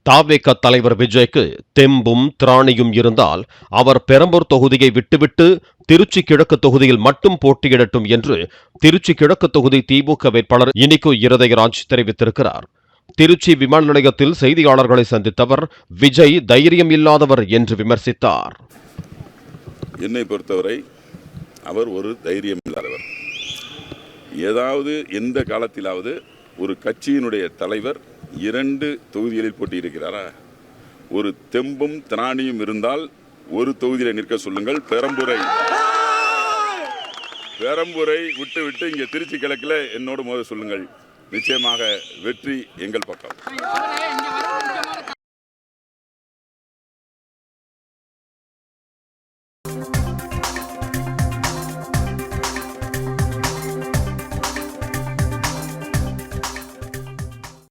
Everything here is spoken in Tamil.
தாவேக தலைவர் விஜய்க்கு தெம்பும் திராணியும் இருந்தால் அவர் பெரம்பூர் தொகுதியை விட்டுவிட்டு திருச்சி கிழக்கு தொகுதியில் மட்டும் போட்டியிடட்டும் என்று திருச்சி கிழக்கு தொகுதி திமுக வேட்பாளர் இனிகோ இருதயராஜ் தெரிவித்திருக்கிறார். திருச்சி விமான நிலையத்தில் செய்தியாளர்களை சந்தித்தவர் விஜய் தைரியம் இல்லாதவர் என்று விமர்சித்தார். என்னை பொறுத்தவரை அவர் ஒரு தைரியம் இல்லாதவர். ஏதாவது எந்த காலத்திலாவது ஒரு கட்சியினுடைய தலைவர் 2 தொகுதிகளில் போட்டியிருக்கிறாரா? ஒரு தெம்பும் திராணியும் இருந்தால் ஒரு தொகுதியில் நிற்க சொல்லுங்கள். பெரம்பூரை விட்டு இங்கே திருச்சி கிழக்கில் என்னோடு மோத சொல்லுங்கள். நிச்சயமாக வெற்றி எங்கள் பக்கம்.